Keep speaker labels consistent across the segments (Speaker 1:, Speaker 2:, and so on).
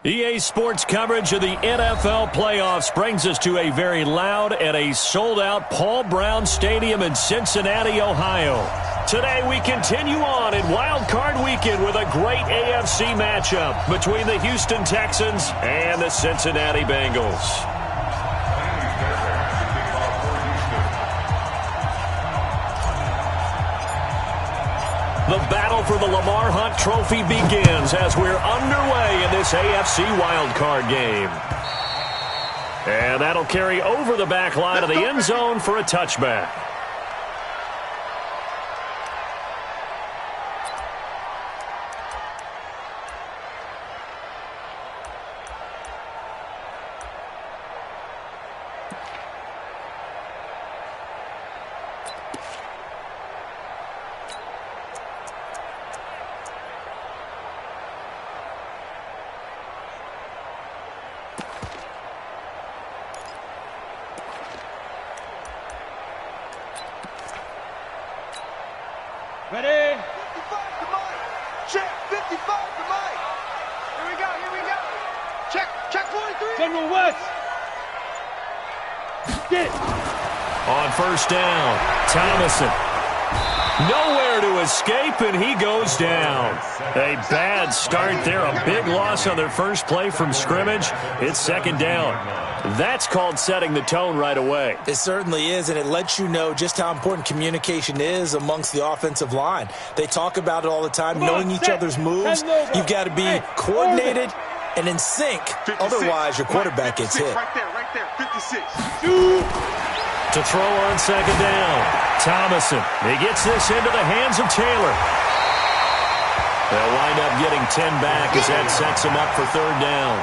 Speaker 1: EA Sports coverage of the NFL playoffs brings us to a very loud and a sold-out Paul Brown Stadium in Cincinnati, Ohio. Today we continue on in Wild Card Weekend with a great AFC matchup between the Houston Texans and the Cincinnati Bengals. The battle for the Lamar Hunt Trophy begins as we're underway in this AFC wildcard game. And that'll carry over the back line of the end zone for a touchback.
Speaker 2: Ready? 55 to Mike. Check. 55 to Mike. Here we go. Check 43. General West. Get it.
Speaker 1: On first down, Thomason. Nowhere to escape, and he goes down. A bad start there. A big loss on their first play from scrimmage. It's second down. That's called setting the tone right away.
Speaker 3: It certainly is, and it lets you know just how important communication is amongst the offensive line. They talk about it all the time, knowing each other's moves. You've got to be coordinated and in sync. Otherwise, your quarterback gets hit.
Speaker 2: Right there, 56.
Speaker 1: To throw on second down, Thomason. He gets this into the hands of Taylor. They'll wind up getting 10 back as that sets him up for third down.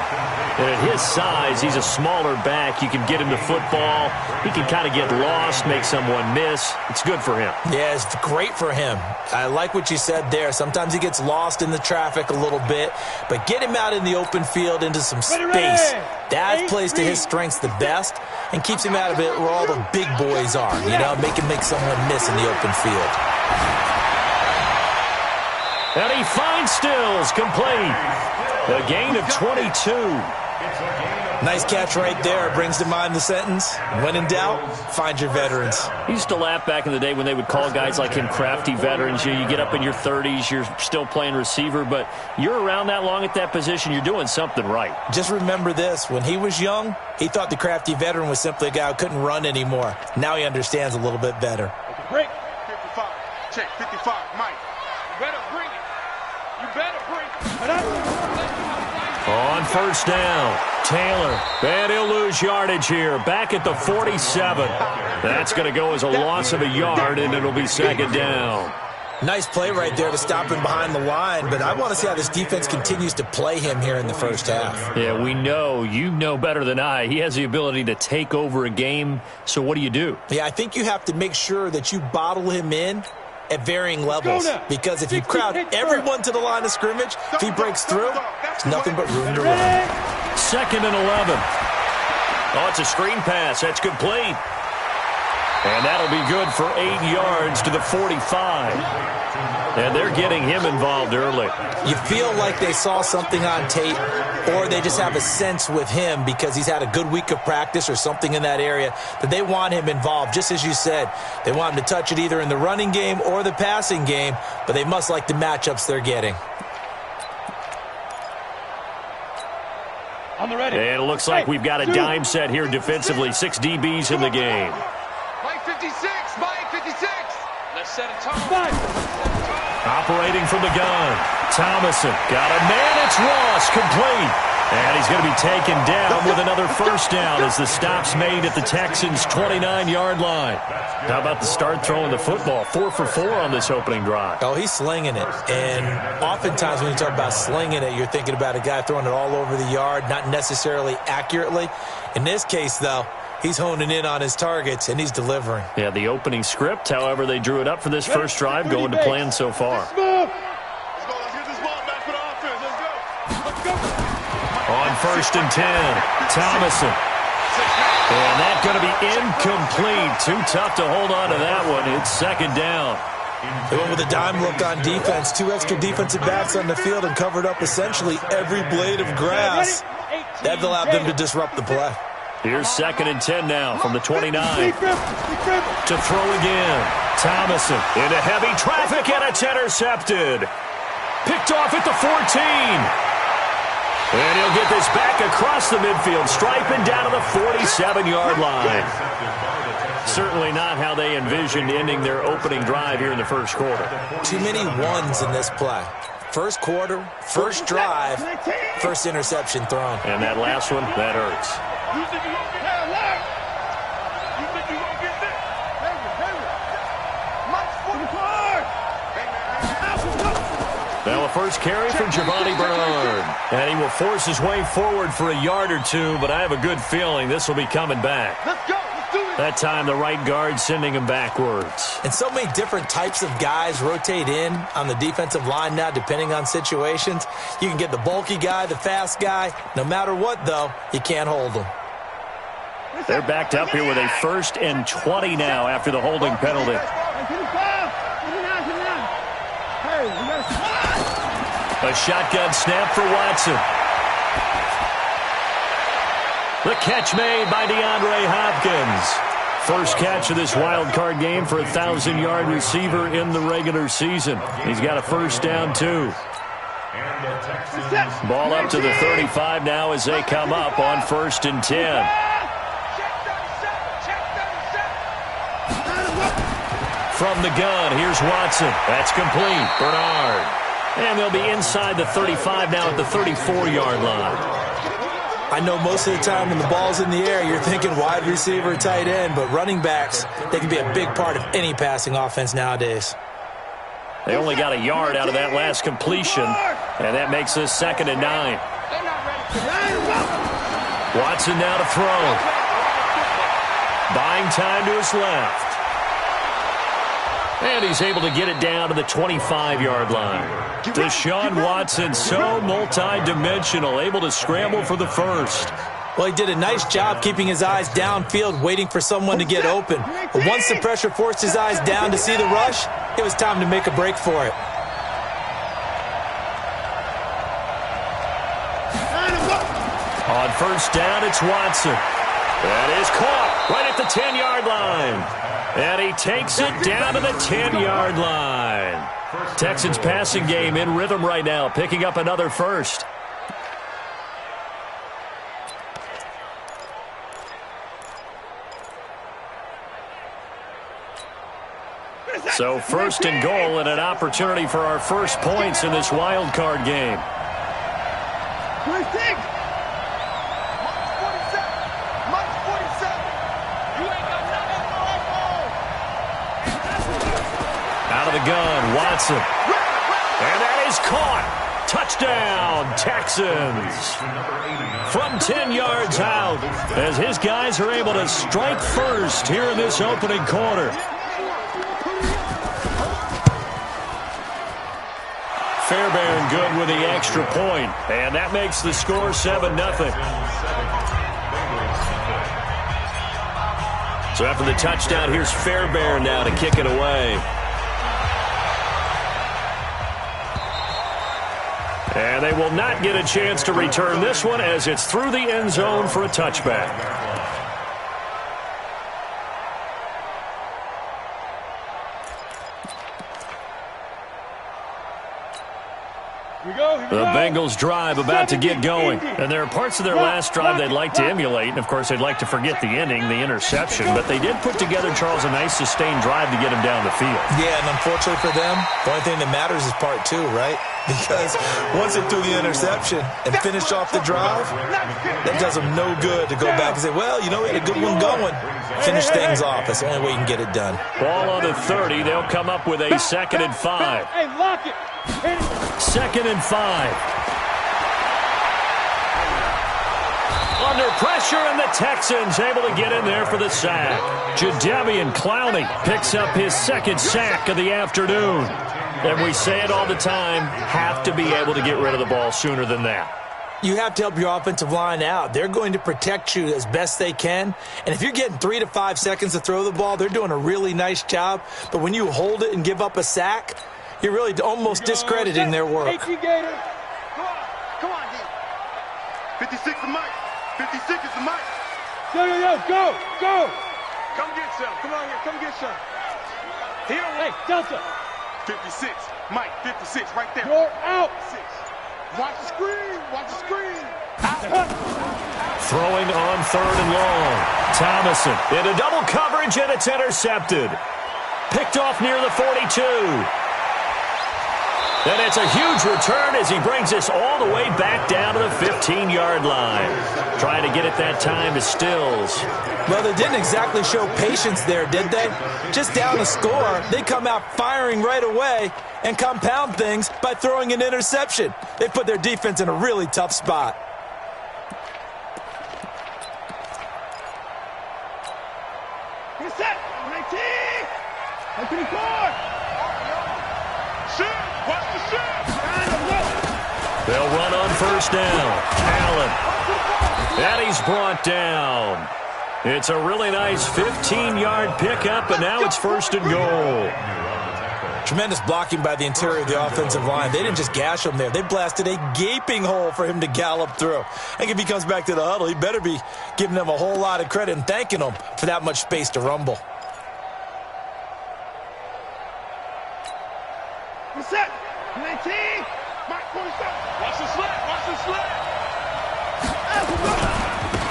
Speaker 1: And at his size, he's a smaller back. You can get him to football. He can kind of get lost, make someone miss. It's good for him.
Speaker 3: Yeah, it's great for him. I like what you said there. Sometimes he gets lost in the traffic a little bit, but get him out in the open field into some space. That plays to his strengths the best and keeps him out of it where all the big boys are. You know, make him make someone miss in the open field.
Speaker 1: And he finds Stills complete. A gain of 22.
Speaker 3: Nice catch right there. Brings to mind the sentence, when in doubt, find your veterans.
Speaker 1: He used to laugh back in the day when they would call guys like him crafty veterans. You get up in your 30s, you're still playing receiver, but you're around that long at that position, you're doing something right.
Speaker 3: Just remember this. When he was young, he thought the crafty veteran was simply a guy who couldn't run anymore. Now he understands a little bit better.
Speaker 2: Break. 55. Check. 55. Mike. You better bring it.
Speaker 1: On first down, Taylor. And he'll lose yardage here. Back at the 47. That's going to go as a loss of a yard, and it'll be second down.
Speaker 3: Nice play right there to stop him behind the line, but I want to see how this defense continues to play him here in the first half.
Speaker 1: Yeah, we know. You know better than I. He has the ability to take over a game, so what do?
Speaker 3: Yeah, I think you have to make sure that you bottle him in at varying levels, because if you crowd everyone to the line of scrimmage, if he breaks through, there's nothing but room to run.
Speaker 1: Second and 11. Oh, it's a screen pass. That's complete. And that'll be good for 8 yards to the 45. And they're getting him involved early.
Speaker 3: You feel like they saw something on tape, or they just have a sense with him because he's had a good week of practice or something in that area that they want him involved. Just as you said, they want him to touch it either in the running game or the passing game, but they must like the matchups they're getting.
Speaker 2: On the ready.
Speaker 1: And it looks like we've got a dime set here defensively. 6 DBs in the game.
Speaker 2: Mike 56. Let's set a tone.
Speaker 1: Operating from the gun. Thomason got a man. It's Ross, complete. And he's going to be taken down with another first down as the stop's made at the Texans' 29-yard line. How about the start throwing the football? 4 for 4 on this opening drive.
Speaker 3: Oh, he's slinging it. And oftentimes when you talk about slinging it, you're thinking about a guy throwing it all over the yard, not necessarily accurately. In this case, though, he's honing in on his targets, and he's delivering.
Speaker 1: Yeah, the opening script, however, they drew it up for this first drive, going to plan so far. On first and 10, Thomason. And that's going to be incomplete. Too tough to hold on to that one. It's second down.
Speaker 3: They went with a dime look on defense. 2 extra defensive backs on the field and covered up essentially every blade of grass. That allowed them to disrupt the play.
Speaker 1: Here's 2nd and 10 now from the 29. To throw again. Thomason into heavy traffic, and it's intercepted. Picked off at the 14. And he'll get this back across the midfield stripe and down to the 47-yard line. Certainly not how they envisioned ending their opening drive here in the first quarter.
Speaker 3: Too many ones in this play. First quarter, first drive, first interception thrown.
Speaker 1: And that last one, that hurts. Now a first carry for Giovanni Bernard. And he will force his way forward for a yard or two, but I have a good feeling this will be coming back.
Speaker 2: Let's go. Let's do it.
Speaker 1: That time the right guard sending him backwards.
Speaker 3: And so many different types of guys rotate in on the defensive line now, depending on situations. You can get the bulky guy, the fast guy. No matter what, though, you can't hold them.
Speaker 1: They're backed up here with a 1st and 20 now after the holding penalty. A shotgun snap for Watson. The catch made by DeAndre Hopkins. First catch of this wild card game for a 1,000-yard receiver in the regular season. He's got a first down, too. Ball up to the 35 now as they come up on 1st and 10. From the gun, here's Watson. That's complete. Bernard. And they'll be inside the 35 now at the 34-yard line.
Speaker 3: I know most of the time when the ball's in the air, you're thinking wide receiver, tight end, but running backs, they can be a big part of any passing offense nowadays.
Speaker 1: They only got a yard out of that last completion, and that makes this 2nd and 9. Watson now to throw. Buying time to his left. And he's able to get it down to the 25-yard line. Deshaun Watson, so multi-dimensional, able to scramble for the first.
Speaker 3: Well, he did a nice job keeping his eyes downfield, waiting for someone to get open. But once the pressure forced his eyes down to see the rush, it was time to make a break for it.
Speaker 1: On 1st down, it's Watson. That is caught right at the 10-yard line. And he takes it down to the 10-yard line. Texans passing game in rhythm right now, picking up another first. So 1st and goal and an opportunity for our first points in this wild card game. Out of the gun, Watson. And that is caught. Touchdown, Texans. From 10 yards out, as his guys are able to strike first here in this opening quarter. Fairbairn good with the extra point, and that makes the score 7-0. So after the touchdown, here's Fairbairn now to kick it away. And they will not get a chance to return this one as it's through the end zone for a touchback. The Bengals drive about to get going. And there are parts of their last drive they'd like to emulate. And, of course, they'd like to forget the ending, the interception. But they did put together, Charles, a nice sustained drive to get him down the field.
Speaker 3: Yeah, and unfortunately for them, the only thing that matters is part 2, right? Because once they threw the interception and finished off the drive, that does them no good to go back and say, well, you know, we had a good one going. Finish things off. That's the only way you can get it done.
Speaker 1: Ball on the 30. They'll come up with a 2nd and 5.
Speaker 2: Hey, lock it.
Speaker 1: 2nd and 5. Under pressure, and the Texans able to get in there for the sack. Jadeveon Clowney picks up his 2nd sack of the afternoon. And we say it all the time, have to be able to get rid of the ball sooner than that.
Speaker 3: You have to help your offensive line out. They're going to protect you as best they can. And if you're getting 3 to 5 seconds to throw the ball, they're doing a really nice job. But when you hold it and give up a sack, you're really almost discrediting their work.
Speaker 2: 18 Gator. Come on, D. 56 is Mike. 56 is the Mike. Yo, go. Come get some. Come on here, come get some. Here, hey, Delta. 56, Mike, 56, right there. You're out. 6. Watch the screen.
Speaker 1: Throwing on 3rd and long. Thomason into double coverage, and it's intercepted. Picked off near the 42. And it's a huge return as he brings us all the way back down to the 15-yard line. Trying to get it that time to Stills.
Speaker 3: Well, they didn't exactly show patience there, did they? Just down a score, they come out firing right away and compound things by throwing an interception. They put their defense in a really tough spot.
Speaker 2: Get set. 19. 24. Shoot. Watch the shoot.
Speaker 1: They'll run on 1st down. Allen. And he's brought down. It's a really nice 15-yard pickup, and now it's 1st and goal.
Speaker 3: Tremendous blocking by the interior of the offensive line. They didn't just gash him there. They blasted a gaping hole for him to gallop through. I think if he comes back to the huddle, he better be giving them a whole lot of credit and thanking them for that much space to rumble.
Speaker 2: Set. 19. Mike, 47. Watch the slant.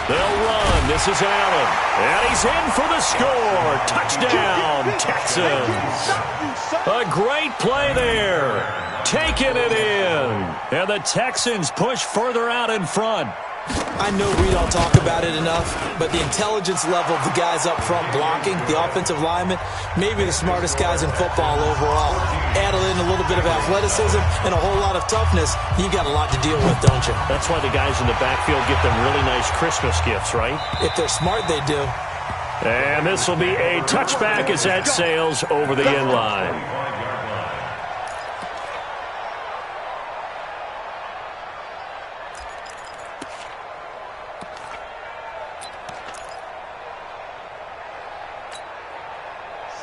Speaker 1: They'll run. This is Allen. And he's in for the score. Touchdown, Texans. A great play there. Taking it in. And the Texans push further out in front.
Speaker 3: I know we don't talk about it enough, but the intelligence level of the guys up front blocking, the offensive linemen, maybe the smartest guys in football overall. Add in a little bit of athleticism and a whole lot of toughness, you got a lot to deal with, don't you?
Speaker 1: That's why the guys in the backfield get them really nice Christmas gifts, right?
Speaker 3: If they're smart, they do.
Speaker 1: And this will be a touchback as that sails over the end line.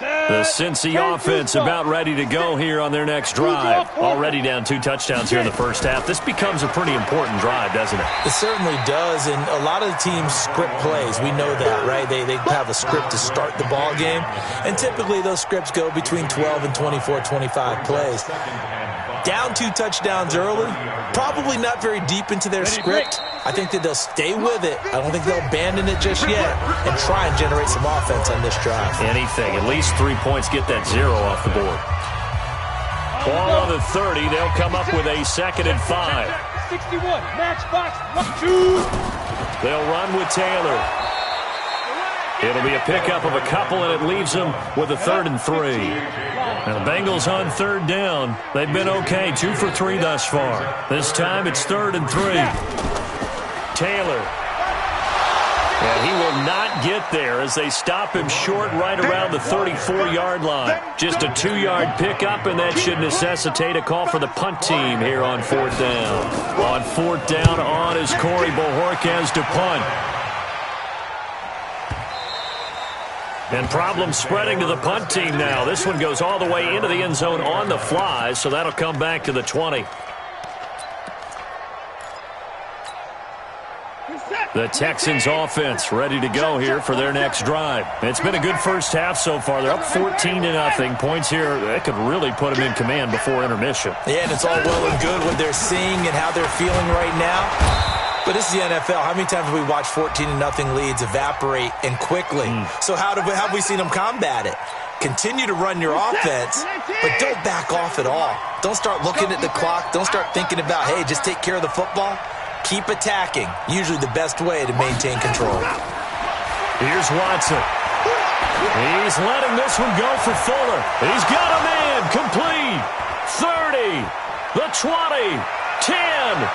Speaker 1: The Cincy offense about ready to go here on their next drive. Already down 2 touchdowns here in the first half. This becomes a pretty important drive, doesn't it?
Speaker 3: It certainly does, and a lot of the teams script plays. We know that, right? They have a script to start the ball game, and typically those scripts go between 12 and 24, 25 plays. Down 2 touchdowns early, probably not very deep into their script. I think that they'll stay with it. I don't think they'll abandon it just yet and try and generate some offense on this drive.
Speaker 1: Anything. At least 3 points, get that 0 off the board. Ball on the 30. They'll come up with a 2nd and 5.
Speaker 2: 61. Match box. 1, 2.
Speaker 1: They'll run with Taylor. It'll be a pickup of a couple, and it leaves them with a 3rd and 3. And the Bengals on 3rd down. They've been okay, 2 for 3 thus far. This time it's 3rd and 3. Taylor. And he will not get there as they stop him short right around the 34-yard line. Just a 2-yard pickup, and that should necessitate a call for the punt team here on 4th down. On 4th down, on is Corey Bojorquez to punt. And problems spreading to the punt team now. This one goes all the way into the end zone on the fly, so that'll come back to the 20. The Texans offense ready to go here for their next drive. It's been a good first half so far. They're up 14-0. Points here, that could really put them in command before intermission.
Speaker 3: Yeah, and it's all well and good what they're seeing and how they're feeling right now. But this is the NFL. How many times have we watched 14-0 leads evaporate and quickly? So how have we seen them combat it? Continue to run your offense, but don't back off at all. Don't start looking at the clock. Don't start thinking about, hey, just take care of the football. Keep attacking. Usually the best way to maintain control.
Speaker 1: Here's Watson. He's letting this one go for Fuller. He's got a man. Complete. 30. The 20. 10.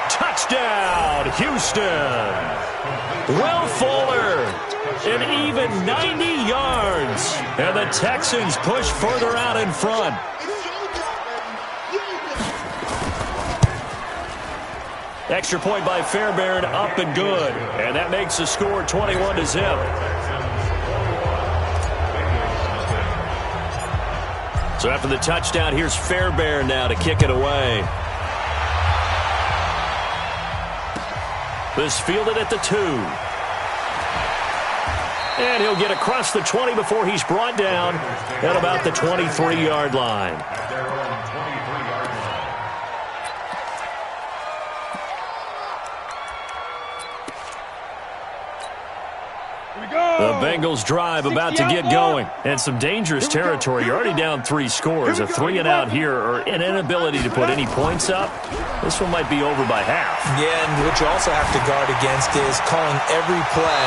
Speaker 1: Touchdown, Houston. Will Fuller. An even 90 yards. And the Texans push further out in front. Extra point by Fairbairn, up and good. And that makes the score 21-0. So after the touchdown, here's Fairbairn now to kick it away. This fielded at the 2. And he'll get across the 20 before he's brought down at about the 23-yard line. The Bengals drive about to get going. And some dangerous territory. You're already down 3 scores. A 3-and-out here or an inability to put any points up. This one might be over by half.
Speaker 3: Yeah, and what you also have to guard against is calling every play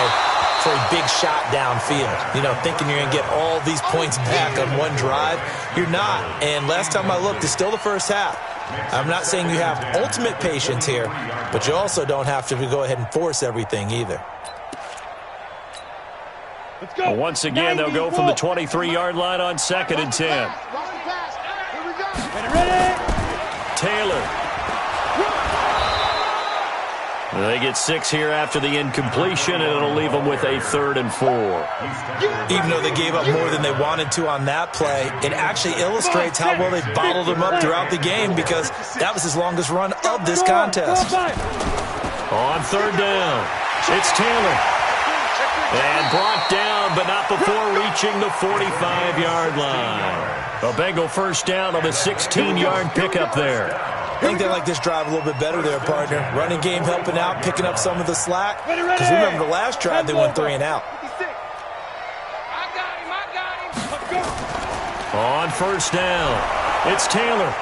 Speaker 3: for a big shot downfield. You know, thinking you're going to get all these points back on one drive. You're not. And last time I looked, it's still the first half. I'm not saying you have ultimate patience here, but you also don't have to go ahead and force everything either.
Speaker 1: Well, once again, they'll go from the 23-yard line on 2nd and 10. Taylor. They get 6 here after the incompletion, and it'll leave them with a 3rd and 4.
Speaker 3: Even though they gave up more than they wanted to on that play, it actually illustrates how well they bottled them up throughout the game because that was his longest run of this contest.
Speaker 1: On 3rd down, it's Taylor. And brought down, but not before reaching the 45-yard line. A Bengal first down on the 16-yard pickup there.
Speaker 3: I think they like this drive a little bit better there, partner. Running game helping out, picking up some of the slack. Because remember the last drive, they went 3 and out.
Speaker 1: On 1st down, it's Taylor.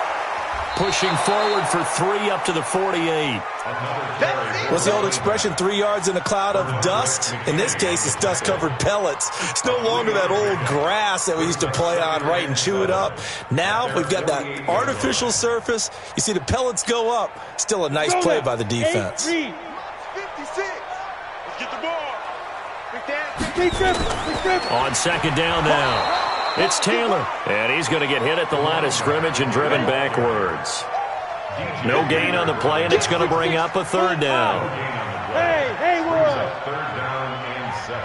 Speaker 1: Pushing forward for 3 up to the 48.
Speaker 3: What's the old expression, 3 yards in a cloud of dust? In this case, it's dust-covered pellets. It's no longer that old grass that we used to play on, right, and chew it up. Now we've got that artificial surface. You see the pellets go up. Still a nice play by the defense.
Speaker 2: 56. Let's get the ball.
Speaker 1: On 2nd down now. It's Taylor, and he's going to get hit at the line of scrimmage and driven backwards. No gain on the play, and it's going to bring up a 3rd down.
Speaker 2: Hey,
Speaker 4: Third down and 7.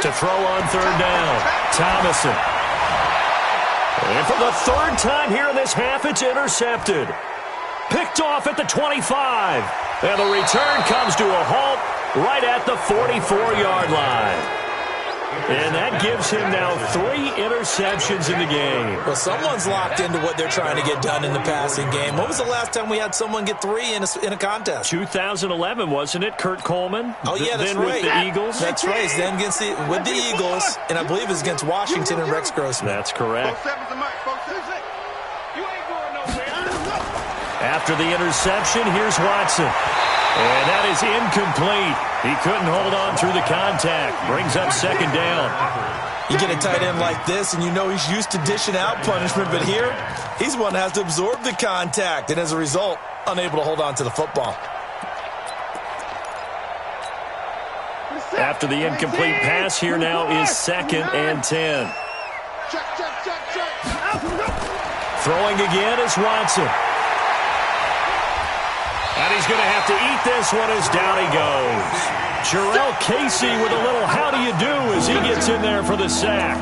Speaker 1: To throw on 3rd down, Thomason. And for the 3rd time here in this half, it's intercepted. Picked off at the 25. And the return comes to a halt right at the 44-yard line. And that gives him now 3 interceptions in the game.
Speaker 3: Well, someone's locked into what they're trying to get done in the passing game. When was the last time we had someone get 3 in a contest?
Speaker 1: 2011, wasn't it? Kurt Coleman?
Speaker 3: Oh, yeah, that's
Speaker 1: then
Speaker 3: right.
Speaker 1: With the Eagles?
Speaker 3: That's right. Then with the Eagles, and I believe it's against Washington and Rex Grossman.
Speaker 1: That's correct. After the interception, here's Watson. And that is incomplete. He couldn't hold on through the contact. Brings up 2nd down.
Speaker 3: You get a tight end like this, and you know he's used to dishing out punishment, but here, he's one that has to absorb the contact, and as a result, unable to hold on to the football.
Speaker 1: After the incomplete pass, here now is 2nd and 10. Throwing again is Watson. And he's going to have to eat this one as down he goes. Jarrell Casey with a little how do you do as he gets in there for the sack.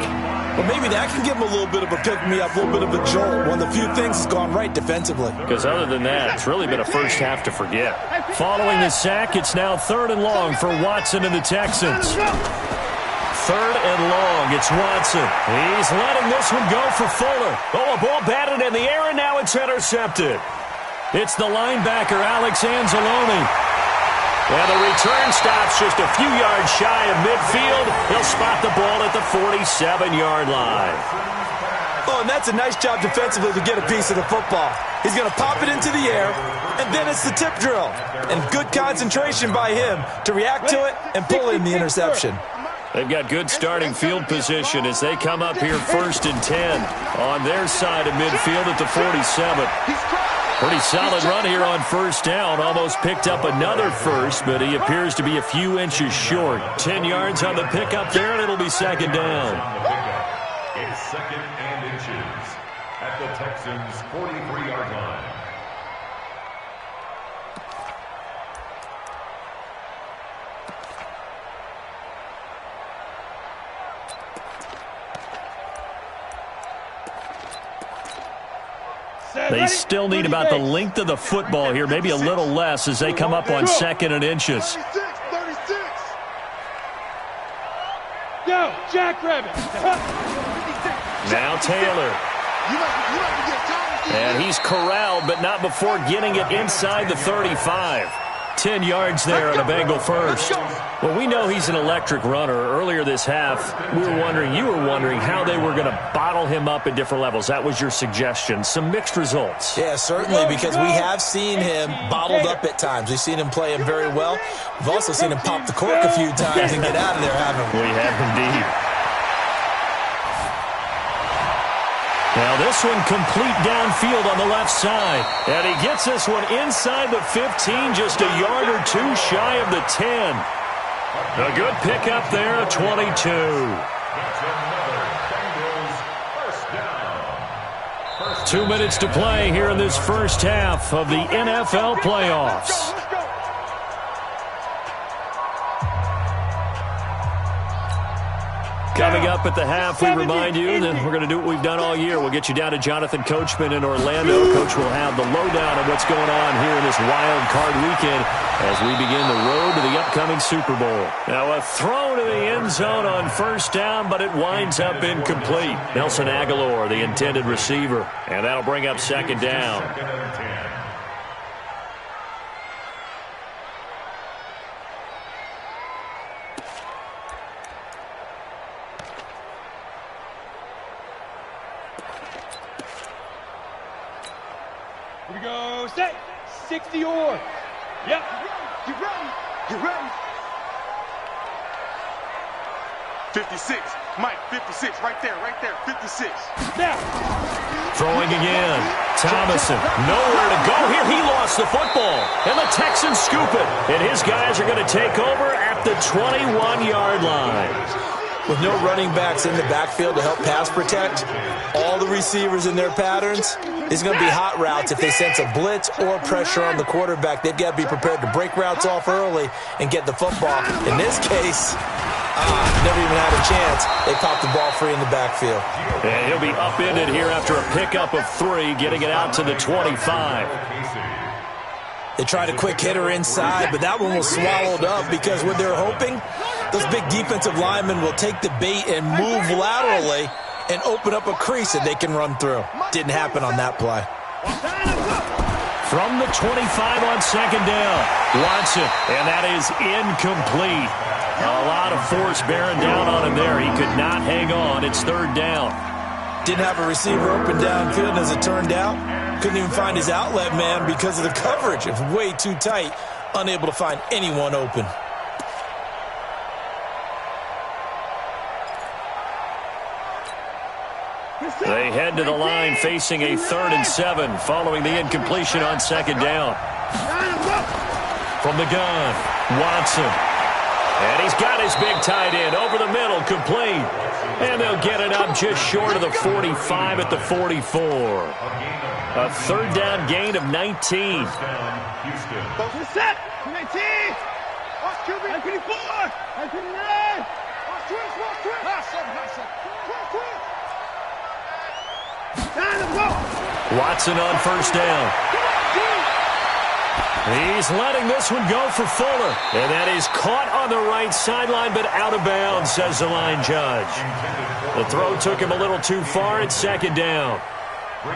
Speaker 3: Well, maybe that can give him a little bit of a pick-me-up, a little bit of a jolt. One of the few things that's gone right defensively.
Speaker 1: Because other than that, it's really been a first half to forget. Following the sack, it's now 3rd and long for Watson and the Texans. 3rd and long, it's Watson. He's letting this one go for Fuller. Oh, a ball batted in the air, and now it's intercepted. It's the linebacker, Alex Anzalone. And the return stops just a few yards shy of midfield. He'll spot the ball at the 47-yard line.
Speaker 3: Oh, and that's a nice job defensively to get a piece of the football. He's going to pop it into the air, and then it's the tip drill. And good concentration by him to react to it and pull in the interception.
Speaker 1: They've got good starting field position as they come up here 1st and 10 on their side of midfield at the 47. Pretty solid run here on 1st down. Almost picked up another first, but he appears to be a few inches short. 10 yards on the pickup there, and it'll be 2nd down.
Speaker 4: It's 2nd and inches at the Texans' 43-yard line.
Speaker 1: They still need about the length of the football here, maybe a little less as they come up on 2nd and inches.
Speaker 2: 36.
Speaker 5: Go, Jackrabbit.
Speaker 1: Now Taylor. And he's corralled, but not before getting it inside the 35. 10 yards there on a Bengal first. Well, we know he's an electric runner. Earlier this half, you were wondering how they were going to bottle him up at different levels. That was your suggestion. Some mixed results.
Speaker 3: Yeah, certainly, because we have seen him bottled up at times. We've seen him play him very well. We've also seen him pop the cork a few times and get out of there, haven't we?
Speaker 1: We have indeed. Now this one complete downfield on the left side. And he gets this one inside the 15, just a yard or two shy of the 10. A good pickup there, 22.
Speaker 4: That's another Bengals first down.
Speaker 1: 2 minutes to play here in this first half of the NFL playoffs. Coming up at the half, we remind you that we're going to do what we've done all year. We'll get you down to Jonathan Coachman in Orlando. Coach will have the lowdown of what's going on here in this wild card weekend as we begin the road to the upcoming Super Bowl. Now a throw to the end zone on first down, but it winds up incomplete. Nelson Aguilar, the intended receiver, and that'll bring up 2nd down.
Speaker 4: Second and 10.
Speaker 5: Here we go. Set. 60 or. Yep.
Speaker 2: Get ready. 56. Mike, 56. Right there. 56.
Speaker 5: Now.
Speaker 1: Throwing again. Thomason. Nowhere to go here. He lost the football. And the Texans scoop it. And his guys are going to take over at the 21-yard line.
Speaker 3: With no running backs in the backfield to help pass protect, all the receivers in their patterns, it's going to be hot routes if they sense a blitz or pressure on the quarterback. They've got to be prepared to break routes off early and get the football. In this case, never even had a chance. They popped the ball free in the backfield.
Speaker 1: And he'll be upended here after a pickup of 3, getting it out to the 25.
Speaker 3: They tried a quick hitter inside, but that one was swallowed up because what they're hoping, those big defensive linemen will take the bait and move laterally and open up a crease that they can run through. Didn't happen on that play.
Speaker 1: From the 25 on 2nd down, Watson, and that is incomplete. A lot of force bearing down on him there. He could not hang on. It's 3rd down.
Speaker 3: Didn't have a receiver open downfield, as it turned out. Couldn't even find his outlet man because of the coverage. It was way too tight. Unable to find anyone open.
Speaker 1: They head to the line facing a 3rd and 7 following the incompletion on 2nd down. From the gun, Watson. And he's got his big tight end over the middle, complete. And they'll get it up just short of the 45 at the 44. A 3rd down gain of 19.
Speaker 5: Set. 19. Watch QB. 24. 29. Watch twist.
Speaker 1: Watson on 1st down. He's letting this one go for Fuller. And that is caught on the right sideline, but out of bounds, says the line judge. The throw took him a little too far at 2nd down.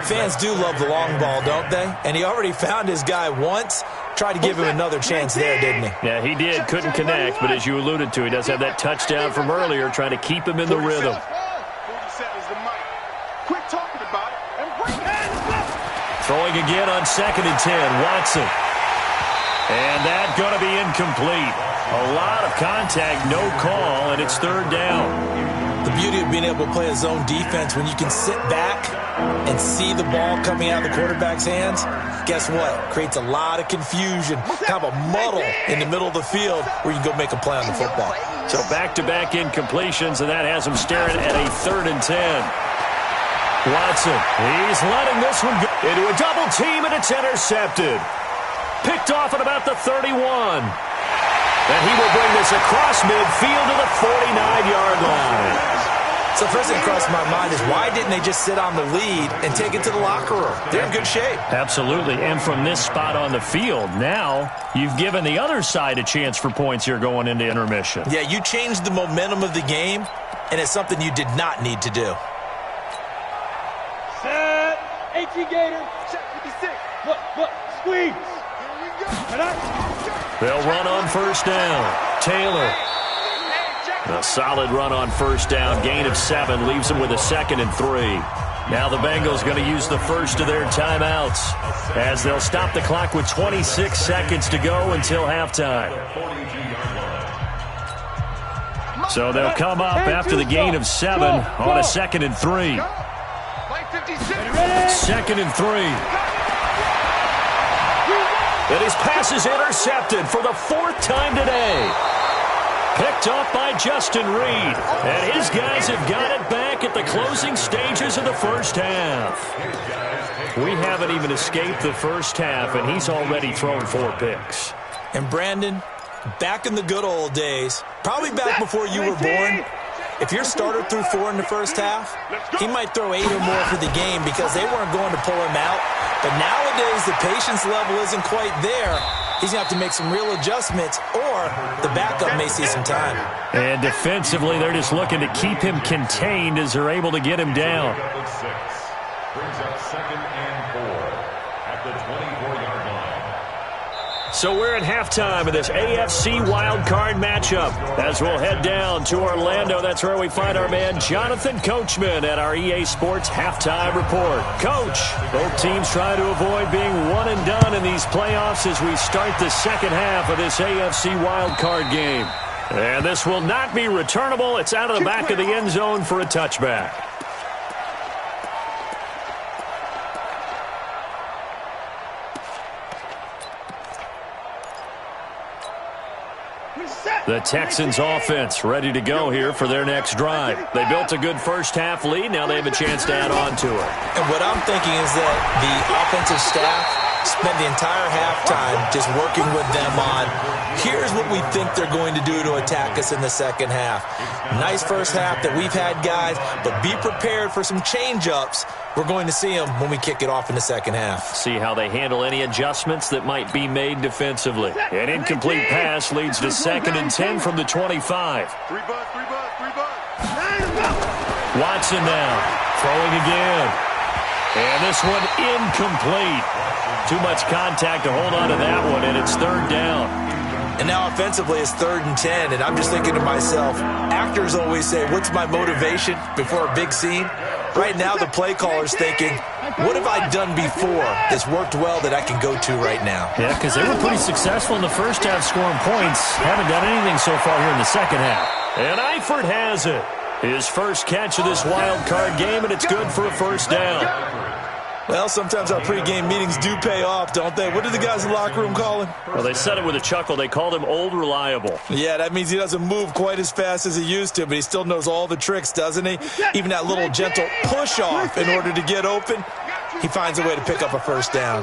Speaker 3: Fans do love the long ball, don't they? And he already found his guy once. Tried to give him another chance there, didn't he?
Speaker 1: Yeah, he did. Couldn't connect, but as you alluded to, he does have that touchdown from earlier, trying to keep him in the rhythm.
Speaker 2: 47 is the mic. Quit talking about it and bring it.
Speaker 1: Throwing again on 2nd and 10, Watson. And that's going to be incomplete. A lot of contact, no call, and it's 3rd down.
Speaker 3: The beauty of being able to play a zone defense when you can sit back and see the ball coming out of the quarterback's hands, guess what? Creates a lot of confusion, kind of a muddle in the middle of the field where you can go make a play on the football.
Speaker 1: So back-to-back incompletions, and that has him staring at a 3rd and 10. Watson, he's letting this one go into a double team, and it's intercepted. Picked off at about the 31. And he will bring this across midfield to the 49-yard line.
Speaker 3: So the first thing that crossed my mind is why didn't they just sit on the lead and take it to the locker room? They're in good shape.
Speaker 1: Absolutely. And from this spot on the field, now you've given the other side a chance for points here going into intermission.
Speaker 3: Yeah, you changed the momentum of the game, and it's something you did not need to do.
Speaker 5: Set. 18 Gator. Set 56. Look. Squeeze. Here we go.
Speaker 1: They'll run on first down. Taylor. A solid run on first down. Gain of 7 leaves them with a 2nd and 3. Now the Bengals going to use the first of their timeouts as they'll stop the clock with 26 seconds to go until halftime. So they'll come up after the gain of 7 on a 2nd and 3. 2nd and 3. And his pass is intercepted for the 4th time today. Picked up by Justin Reed. And his guys have got it back at the closing stages of the first half. We haven't even escaped the first half, and he's already thrown 4 picks.
Speaker 3: And Brandon, back in the good old days, probably back before you were born, if your starter threw 4 in the first half, he might throw 8 or more for the game because they weren't going to pull him out. But nowadays, the patience level isn't quite there. He's going to have to make some real adjustments, or the backup may see some time.
Speaker 1: And defensively, they're just looking to keep him contained as they're able to get him down.
Speaker 4: Brings up 2nd and 4 at the 24-yard line.
Speaker 1: So we're at halftime of this AFC wildcard matchup as we'll head down to Orlando. That's where we find our man Jonathan Coachman at our EA Sports Halftime Report. Coach, both teams trying to avoid being one and done in these playoffs as we start the second half of this AFC wildcard game. And this will not be returnable. It's out of the back of the end zone for a touchback. The Texans offense ready to go here for their next drive. They built a good first half lead. Now they have a chance to add on to it.
Speaker 3: And what I'm thinking is that the offensive staff spent the entire halftime just working with them on, here's what we think they're going to do to attack us in the second half. Nice first half that we've had, guys, but be prepared for some change-ups. We're going to see them when we kick it off in the second half.
Speaker 1: See how they handle any adjustments that might be made defensively. An incomplete pass leads to 2nd and 10 from the 25. Watson now, throwing again. And this one incomplete. Too much contact to hold on to that one, and it's 3rd down.
Speaker 3: And now offensively it's 3rd and 10, and I'm just thinking to myself, actors always say, what's my motivation before a big scene? Right now the play caller's thinking, what have I done before that's worked well that I can go to right now?
Speaker 1: Yeah, because they were pretty successful in the first half scoring points. Haven't done anything so far here in the second half. And Eifert has it. His first catch of this wild card game, and it's good for a first down.
Speaker 3: Well, sometimes our pregame meetings do pay off, don't they? What do the guys in the locker room call him?
Speaker 1: Well, they said it with a chuckle. They called him Old Reliable.
Speaker 3: Yeah, that means he doesn't move quite as fast as he used to, but he still knows all the tricks, doesn't he? Even that little gentle push-off in order to get open, he finds a way to pick up a first down.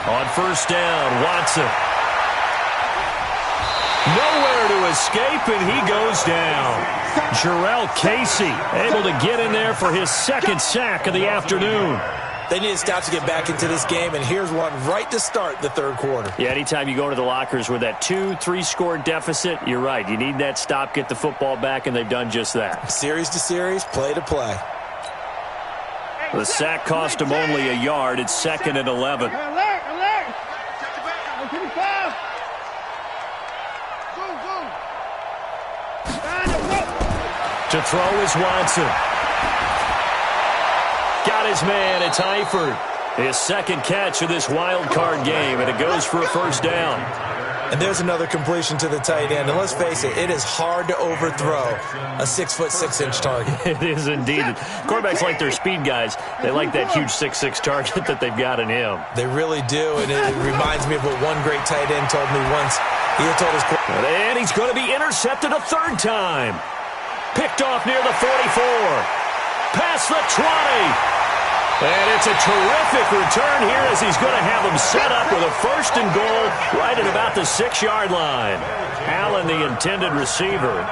Speaker 1: On first down, Watson. Nowhere to escape, and he goes down. Jarrell Casey able to get in there for his 2nd sack of the afternoon.
Speaker 3: They need to stop to get back into this game, and here's one right to start the 3rd quarter.
Speaker 1: Yeah, anytime you go to the lockers with that 2-3 score deficit, you're right. You need that stop, get the football back, and they've done just that.
Speaker 3: Series to series, play to play.
Speaker 1: The sack cost him only a yard. It's 2nd and 11. To throw is Watson. Got his man. It's Eifert. His 2nd catch of this wild card game, and it goes for a first down.
Speaker 3: And there's another completion to the tight end. And let's face it is hard to overthrow a 6'6" target.
Speaker 1: It is indeed. Quarterbacks like their speed guys. They like that huge 6'6" target that they've got in him.
Speaker 3: They really do, and it reminds me of what one great tight end told me once. He told his quarterback.
Speaker 1: And he's going to be intercepted a 3rd time. Picked off near the 44. Past the 20. And it's a terrific return here as he's going to have him set up with a 1st and goal right at about the 6-yard line. Allen, the intended receiver.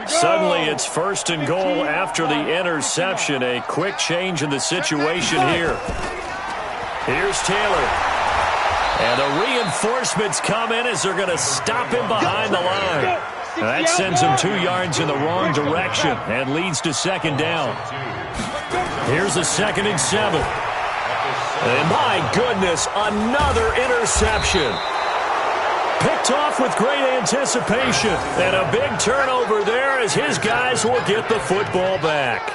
Speaker 1: Suddenly it's 1st and goal after the interception. A quick change in the situation here. Here's Taylor. And the reinforcements come in as they're going to stop him behind the line. That sends him 2 yards in the wrong direction and leads to 2nd down. Here's the 2nd and 7. And my goodness, another interception. Picked off with great anticipation. And a big turnover there as his guys will get the football back.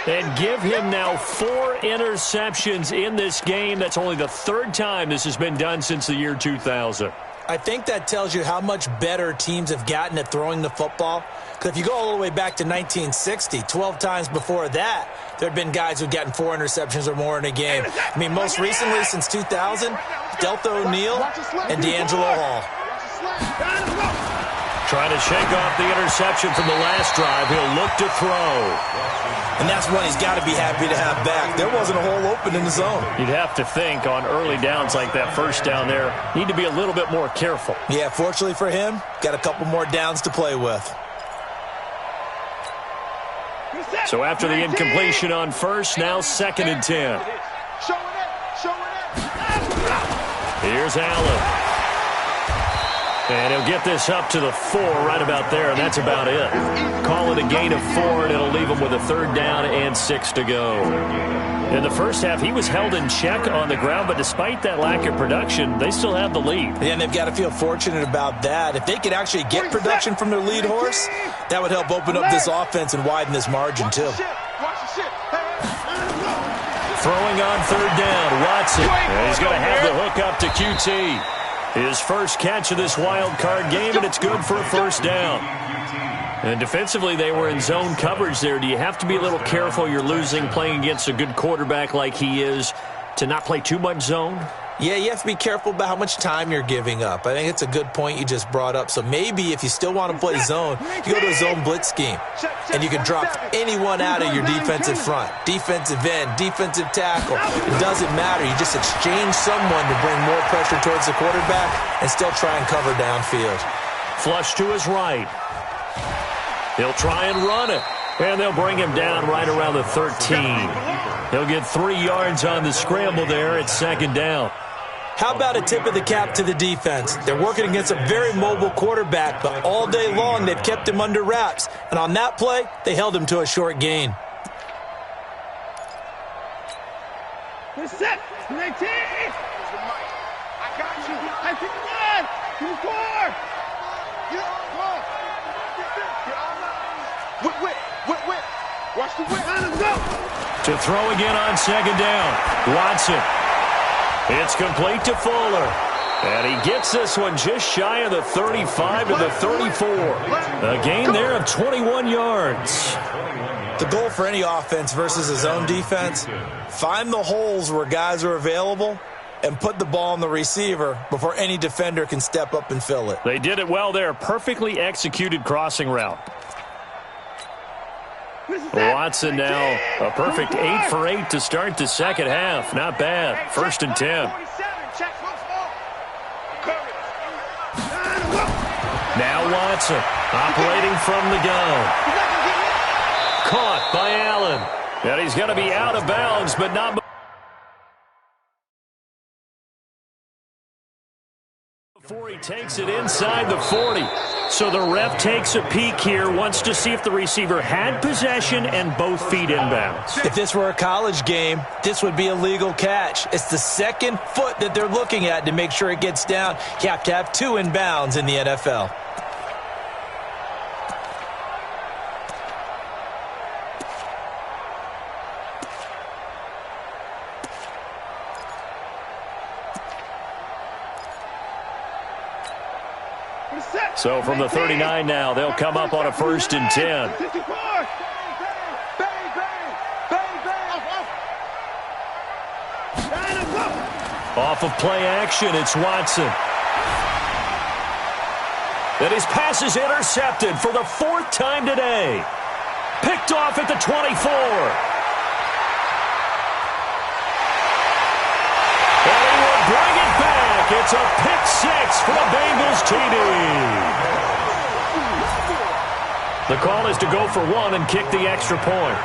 Speaker 1: And give him now 4 interceptions in this game. That's only the 3rd time this has been done since the year 2000.
Speaker 3: I think that tells you how much better teams have gotten at throwing the football. Because if you go all the way back to 1960, 12 times before that, there have been guys who've gotten 4 interceptions or more in a game. I mean, most recently, since 2000, Delta O'Neal and D'Angelo Hall.
Speaker 1: Trying to shake off the interception from the last drive. He'll look to throw.
Speaker 3: And that's one he's got to be happy to have back. There wasn't a hole open in the zone.
Speaker 1: You'd have to think on early downs like that, 1st down there, need to be a little bit more careful.
Speaker 3: Yeah, fortunately for him, got a couple more downs to play with.
Speaker 1: So after the incompletion on 1st, now 2nd and 10. Here's Allen. And he'll get this up to the 4 right about there, and that's about it. Call it a gain of 4, and it'll leave him with a 3rd down and 6 to go. In the first half, he was held in check on the ground, but despite that lack of production, they still have the lead.
Speaker 3: Yeah, and they've got to feel fortunate about that. If they could actually get production from their lead horse, that would help open up this offense and widen this margin, too.
Speaker 1: Throwing on 3rd down, Watson. And he's going to have the hook up to QT. His first catch of this wild card game, and it's good for a 1st down. And defensively, they were in zone coverage there. Do you have to be a little careful? You're losing playing against a good quarterback like he is to not play too much zone?
Speaker 3: Yeah, you have to be careful about how much time you're giving up. I think it's a good point you just brought up. So maybe if you still want to play zone, you go to a zone blitz scheme. And you can drop anyone out of your defensive front. Defensive end, defensive tackle. It doesn't matter. You just exchange someone to bring more pressure towards the quarterback and still try and cover downfield.
Speaker 1: Flush to his right. He'll try and run it. And they'll bring him down right around the 13. He'll get 3 yards on the scramble there at 2nd down.
Speaker 3: How about a tip of the cap to the defense? They're working against a very mobile quarterback, but all day long they've kept him under wraps. And on that play, they held him to a short gain.
Speaker 5: Set. 19. I got you. I see the line. You score. Whip. Watch the whip. Let's go.
Speaker 1: To throw again on 2nd down. Watson. It's complete to Fuller. And he gets this one just shy of the 35 to the 34. A gain there of 21 yards.
Speaker 3: The goal for any offense versus a zone defense, find the holes where guys are available and put the ball on the receiver before any defender can step up and fill it.
Speaker 1: They did it well there. Perfectly executed crossing route. Watson now a perfect 8 for 8 to start the 2nd half. Not bad. 1st and 10. Now Watson operating from the gun. Caught by Allen. And he's going to be out of bounds, but not before he takes it inside the 40. So the ref takes a peek here, wants to see if the receiver had possession and both feet inbounds.
Speaker 3: If this were a college game, this would be a legal catch. It's the 2nd foot that they're looking at to make sure it gets down. You have to have 2 inbounds in the NFL.
Speaker 1: So from the 39 now, they'll come up on a 1st and 10. Off of play action, it's Watson. And his pass is intercepted for the 4th time today. Picked off at the 24. And he will bring it back. It's a pick 6 for the Bengals TD. The call is to go for one and kick the extra point.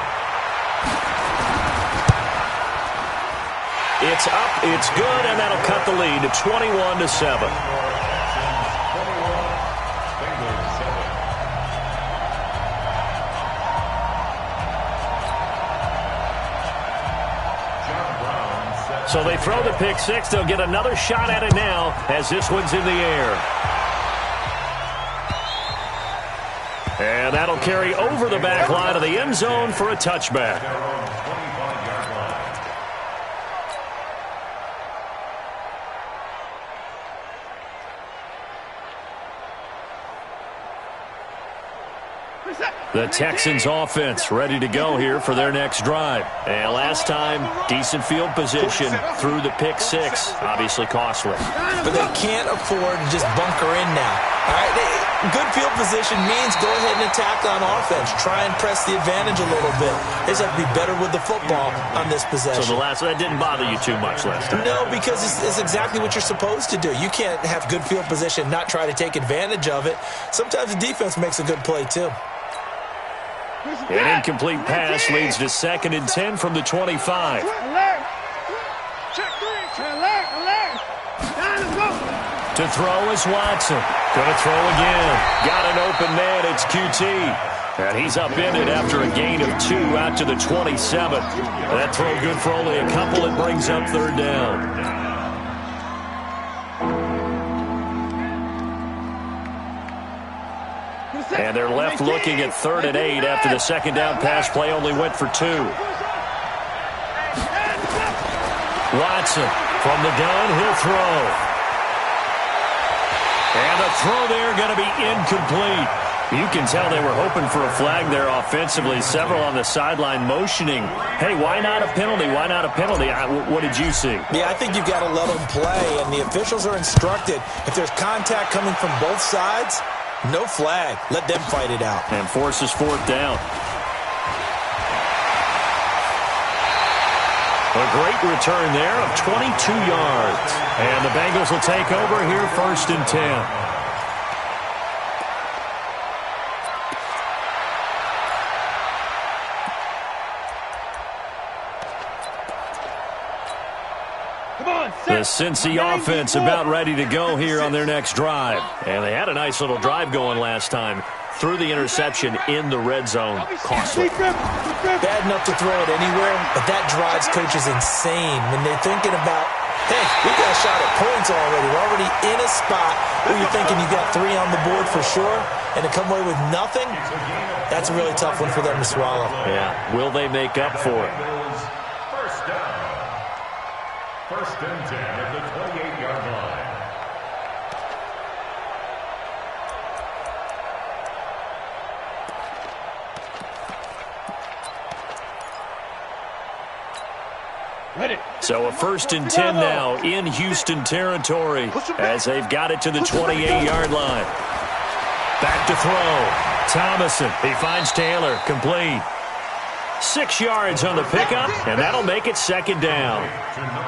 Speaker 1: It's up, it's good, and that'll cut the lead to 21-7. So they throw the pick six. They'll get another shot at it now as this one's in the air. And that'll carry over the back line of the end zone for a touchback. The Texans offense ready to go here for their next drive. And last time, decent field position through the pick six. Obviously costly.
Speaker 3: But they can't afford to just bunker in now. All right, good field position means go ahead and attack on offense. Try and press the advantage a little bit. They just have to be better with the football on this possession.
Speaker 1: So that didn't bother you too much last time?
Speaker 3: No, because it's exactly what you're supposed to do. You can't have good field position, not try to take advantage of it. Sometimes the defense makes a good play, too.
Speaker 1: An incomplete pass leads to 2nd and 10 from the 25. To throw is Watson. Going to throw again. Got an open man. It's QT. And he's upended after a gain of 2 out to the 27. That throw good for only a couple. It brings up 3rd down. And they're left looking at 3rd and 8 after the 2nd down pass play only went for 2. Watson from the gun, he'll throw. And the throw there going to be incomplete. You can tell they were hoping for a flag there offensively. Several on the sideline motioning. Hey, why not a penalty? Why not a penalty? What did you see?
Speaker 3: Yeah, I think you've got to let them play, and the officials are instructed. If there's contact coming from both sides, no flag. Let them fight it out.
Speaker 1: And forces 4th down. A great return there of 22 yards. And the Bengals will take over here 1st and 10. The Cincy offense about ready to go here on their next drive. And they had a nice little drive going last time. Threw the interception in the red zone. Costly.
Speaker 3: Bad enough to throw it anywhere, but that drives coaches insane when they're thinking about, hey, we've got a shot at points already. We're already in a spot where you're thinking you've got 3 on the board for sure, and to come away with nothing, that's a really tough one for them to swallow.
Speaker 1: Yeah. Will they make up for it?
Speaker 4: 1st and 10 at the 28-yard line.
Speaker 1: So a 1st and 10 now in Houston territory as they've got it to the 28-yard line. Back to throw. Thomason. He finds Taylor. Complete. 6 yards on the pickup, and that'll make it 2nd down.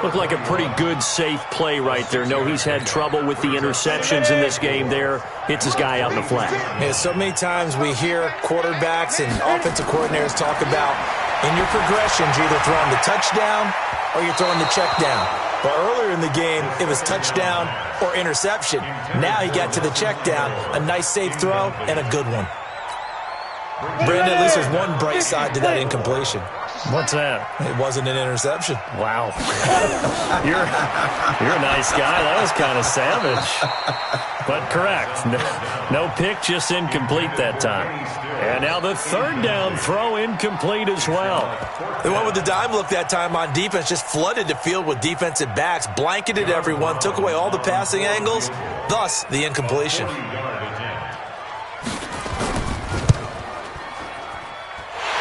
Speaker 1: Looked like a pretty good, safe play right there. No, he's had trouble with the interceptions in this game there. Hits his guy out in the flat.
Speaker 3: Yeah, so many times we hear quarterbacks and offensive coordinators talk about in your progressions, you're either throwing the touchdown or you're throwing the check down. But earlier in the game, it was touchdown or interception. Now he got to the check down, a nice safe throw, and a good one. Brandon, at least there's one bright side to that incompletion.
Speaker 1: What's that?
Speaker 3: It wasn't an interception.
Speaker 1: Wow. You're a nice guy. That was kind of savage. But correct. No pick, just incomplete that time. And now the 3rd down throw incomplete as well.
Speaker 3: The one with the dime look that time on defense just flooded the field with defensive backs, blanketed everyone, took away all the passing angles, thus the incompletion.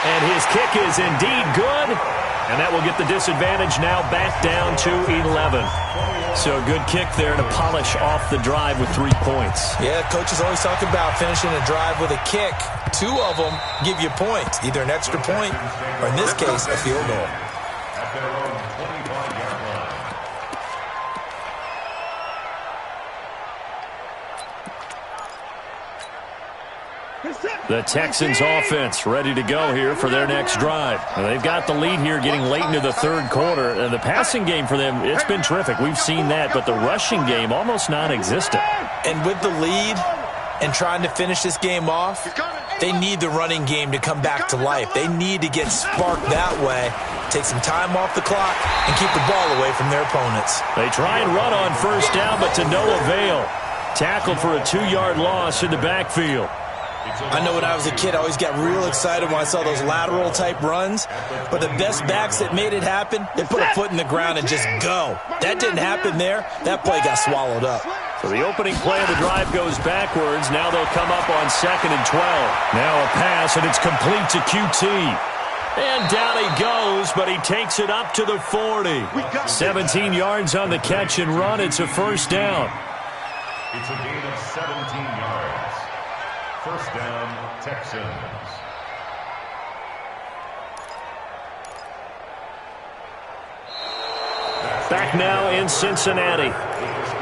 Speaker 1: And his kick is indeed good. And that will get the disadvantage now back down to 11. So a good kick there to polish off the drive with 3 points.
Speaker 3: Yeah, coaches always talk about finishing a drive with a kick. 2 of them give you points, either an extra point or, in this case, a field goal.
Speaker 4: At their own 25-yard line.
Speaker 1: The Texans offense ready to go here for their next drive. Now, they've got the lead here getting late into the third quarter. The passing game for them, it's been terrific. We've seen that, but the rushing game almost non-existent.
Speaker 3: And with the lead and trying to finish this game off, they need the running game to come back to life. They need to get sparked that way, take some time off the clock, and keep the ball away from their opponents.
Speaker 1: They try and run on first down, but to no avail. Tackled for a 2-yard loss in the backfield.
Speaker 3: I know when I was a kid, I always got real excited when I saw those lateral-type runs. But the best backs that made it happen, they put a foot in the ground and just go. That didn't happen there. That play got swallowed up.
Speaker 1: So the opening play of the drive goes backwards. Now they'll come up on 2nd and 12. Now a pass, and it's complete to QT. And down he goes, but he takes it up to the 40. 17 yards on the catch and run. It's a first down.
Speaker 4: It's a gain of 17 yards. First down, Texans.
Speaker 1: Back now in Cincinnati.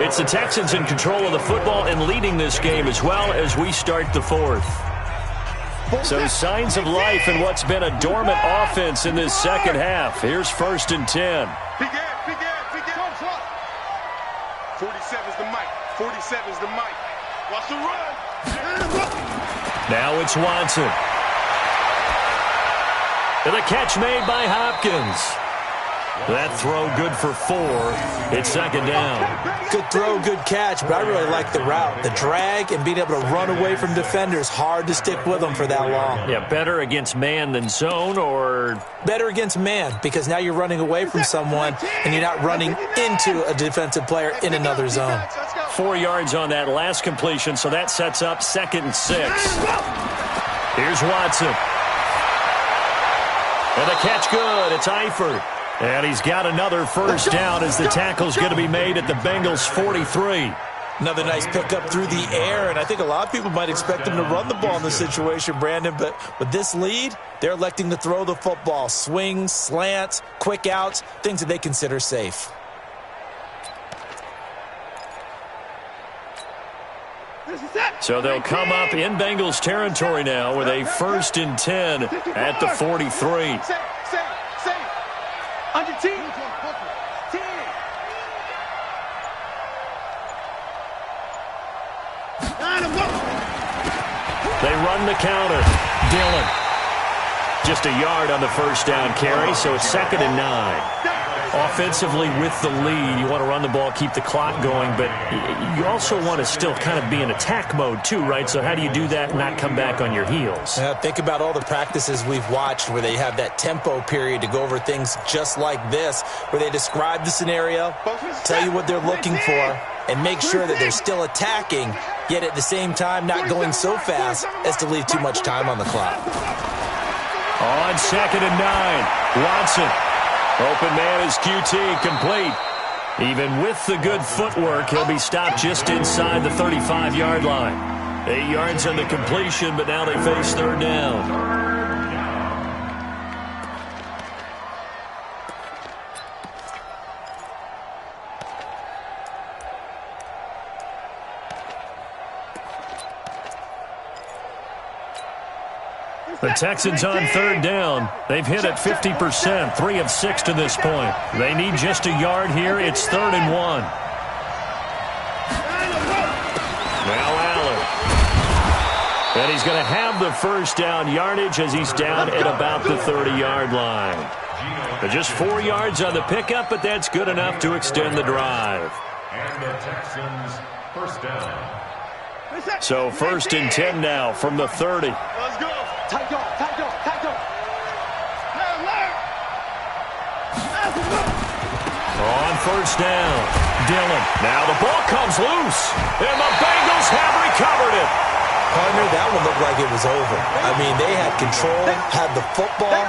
Speaker 1: It's the Texans in control of the football and leading this game as well as we start the fourth. So signs of life in what's been a dormant offense in this second half. Here's 1st and 10.
Speaker 2: 47's the mic. 47's the mic. Watch the run.
Speaker 1: Now it's Watson. And the catch made by Hopkins. That throw good for 4. It's 2nd down.
Speaker 3: Good throw, good catch, but I really like the route. The drag and being able to run away from defenders, hard to stick with them for that long.
Speaker 1: Yeah, better against man than zone, or?
Speaker 3: Better against man, because now you're running away from someone and you're not running into a defensive player in another zone.
Speaker 1: 4 yards on that last completion, so that sets up 2nd and 6. Here's Watson. And the catch good. It's Eifert. And he's got another first down as the tackle's going to be made at the Bengals' 43.
Speaker 3: Another nice pickup through the air, and I think a lot of people might expect him to run the ball in this situation, Brandon, but with this lead, they're electing to throw the football. Swings, slants, quick outs, things that they consider safe.
Speaker 1: So they'll come up in Bengals territory now with a 1st and 10 at the 43.
Speaker 5: On your team.
Speaker 1: They run the counter. Dillon. Just a yard on the first down carry, so it's 2nd and 9. Offensively with the lead, you want to run the ball, keep the clock going, but you also want to still kind of be in attack mode too, right? So how do you do that and not come back on your heels?
Speaker 3: Think about all the practices we've watched where they have that tempo period to go over things just like this, where they describe the scenario, tell you what they're looking for, and make sure that they're still attacking, yet at the same time not going so fast as to leave too much time on the clock.
Speaker 1: On 2nd and 9, Watson. Open man is QT, complete. Even with the good footwork, he'll be stopped just inside the 35-yard line. 8 yards on the completion, but now they face 3rd down. The Texans on 3rd down. They've hit it 50%, 3 of 6 to this point. They need just a yard here. It's 3rd and 1. Now Allen. And he's going to have the first down yardage as he's down at about the 30-yard line. Just 4 yards on the pickup, but that's good enough to extend the drive.
Speaker 4: And the Texans first down.
Speaker 1: So 1st and 10 now from the 30.
Speaker 2: Let's go.
Speaker 5: Tight go.
Speaker 1: On first down, Dillon. Now the ball comes loose, and the Bengals have recovered it.
Speaker 3: Partner, that one looked like it was over. I mean, they had control, had the football,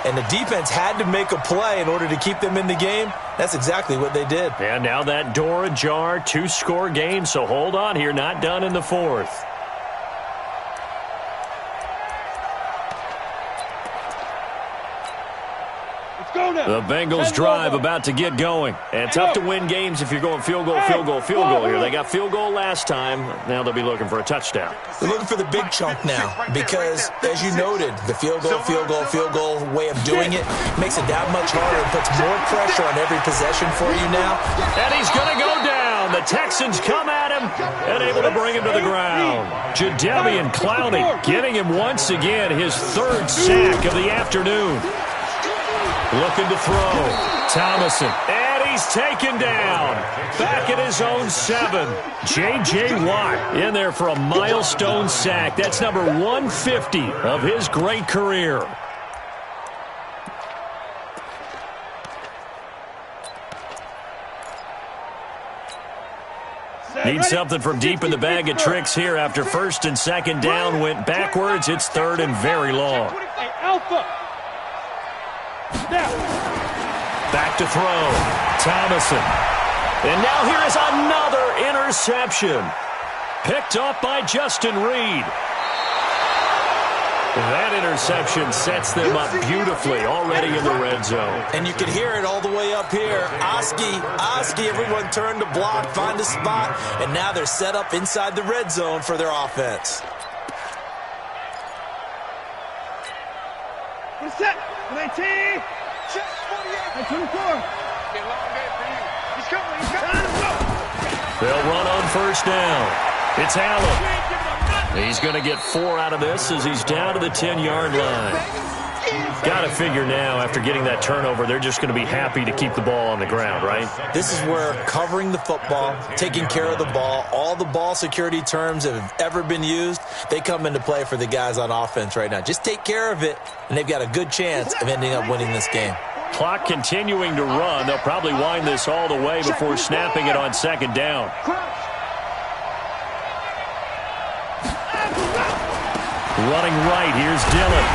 Speaker 3: and the defense had to make a play in order to keep them in the game. That's exactly what they did.
Speaker 1: And now that door ajar, 2-score game, so hold on here, not done in the 4th. The Bengals drive about to get going. And tough to win games if you're going field goal, field goal, field goal here. They got field goal last time. Now they'll be looking for a touchdown.
Speaker 3: They're looking for the big chunk now because, as you noted, the field goal way of doing it makes it that much harder and puts more pressure on every possession for you now.
Speaker 1: And he's going to go down. The Texans come at him and able to bring him to the ground. Jadeveon Clowney getting him once again his third sack of the afternoon. Looking to throw. Thomason. And he's taken down. Back at his own 7. J.J. Watt in there for a milestone sack. That's number 150 of his great career. Need something from deep in the bag of tricks here after first and second down went backwards. It's third and very long. Back to throw. Thomason. And now here is another interception. Picked off by Justin Reed. That interception sets them up beautifully already in the red zone.
Speaker 3: And you can hear it all the way up here. Oski, everyone turned to block, find a spot, and now they're set up inside the red zone for their offense.
Speaker 5: Set. 19. Check. 48. 24. He's coming.
Speaker 1: They'll run on first down. It's Allen. He's going to get 4 out of this as he's down to the 10-yard line. Got to figure now, after getting that turnover, they're just going to be happy to keep the ball on the ground, right?
Speaker 3: This is where covering the football, taking care of the ball, all the ball security terms that have ever been used, they come into play for the guys on offense right now. Just take care of it, and they've got a good chance of ending up winning this game.
Speaker 1: Clock continuing to run. They'll probably wind this all the way before snapping it on second down. Running right, here's Dillon.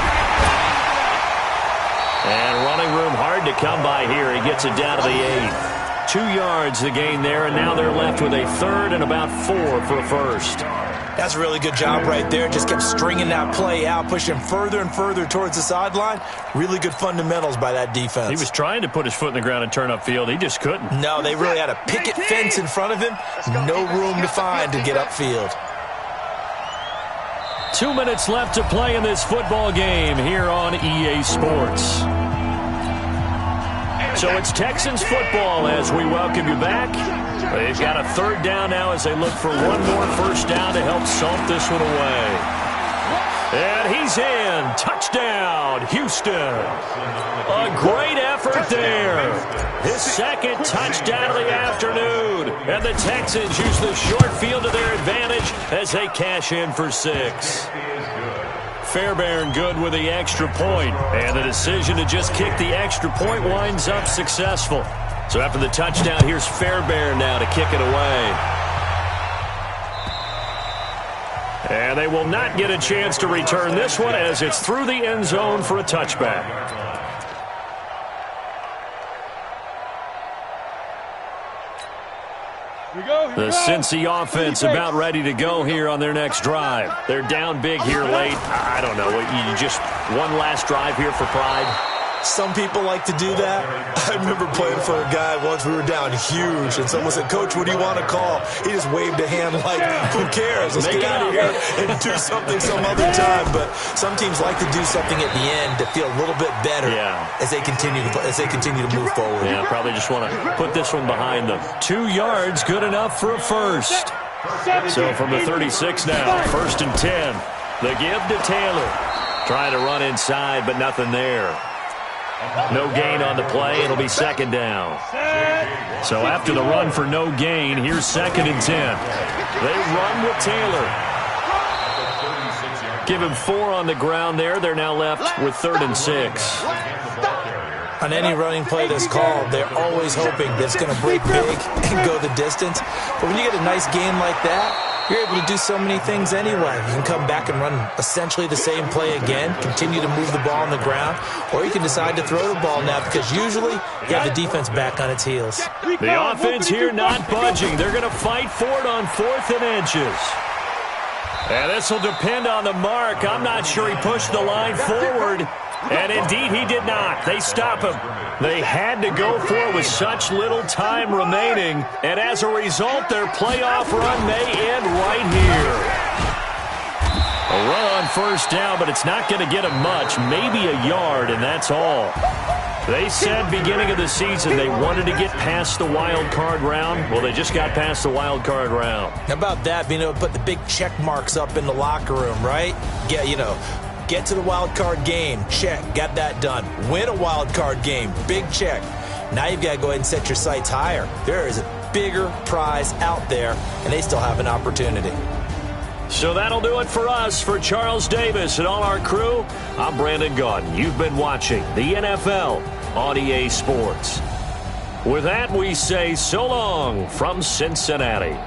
Speaker 1: And running room hard to come by here. He gets it down to the 8. 2 yards the gain there, and now they're left with a third and about 4 for a first.
Speaker 3: That's a really good job right there. Just kept stringing that play out, pushing further and further towards the sideline. Really good fundamentals by that defense.
Speaker 1: He was trying to put his foot in the ground and turn upfield. He just couldn't.
Speaker 3: No, they really had a picket fence in front of him. No room to find to get upfield.
Speaker 1: 2 minutes left to play in this football game here on EA Sports. So it's Texans football as we welcome you back. They've got a third down now as they look for one more first down to help salt this one away. And he's in. Touchdown, Houston. A great effort there. His second touchdown of the afternoon. And the Texans use the short field to their advantage as they cash in for 6. Fairbairn good with the extra point. And the decision to just kick the extra point winds up successful. So after the touchdown, here's Fairbairn now to kick it away. And they will not get a chance to return this one as it's through the end zone for a touchback. The Cincy offense about ready to go here on their next drive. They're down big here late. I don't know. You just one last drive here for pride?
Speaker 3: Some people like to do that. I remember playing for a guy once. We were down huge, and someone said, "Coach, what do you want to call?" He just waved a hand like, "Who cares? Let's get out of here and do something some other time." But some teams like to do something at the end to feel a little bit better as they continue to move forward.
Speaker 1: Yeah, probably just want to put this one behind them. 2 yards, good enough for a first. So from the 36 now, 1st and 10. The give to Taylor. Trying to run inside, but nothing there. No gain on the play. It'll be second down. So after the run for no gain, here's 2nd and 10. They run with Taylor. Give him 4 on the ground there. They're now left with 3rd and 6.
Speaker 3: On any running play that's called, they're always hoping that it's going to break big and go the distance. But when you get a nice gain like that, you're able to do so many things anyway. You can come back and run essentially the same play again, continue to move the ball on the ground, or you can decide to throw the ball now because usually you have the defense back on its heels.
Speaker 1: The offense here not budging. They're going to fight for it on 4th and inches. And this will depend on the mark. I'm not sure he pushed the line forward. And indeed, he did not. They stop him. They had to go for it with such little time remaining. And as a result, their playoff run may end right here. A run on first down, but it's not going to get them much. Maybe a yard, and that's all. They said beginning of the season they wanted to get past the wild card round. Well, they just got past the wild card round.
Speaker 3: How about that, being able to put the big check marks up in the locker room, right? Get to the wild card game. Check. Got that done. Win a wild card game. Big check. Now you've got to go ahead and set your sights higher. There is a bigger prize out there, and they still have an opportunity.
Speaker 1: So that'll do it for us. For Charles Davis and all our crew, I'm Brandon Gaudin. You've been watching the NFL on EA Sports. With that, we say so long from Cincinnati.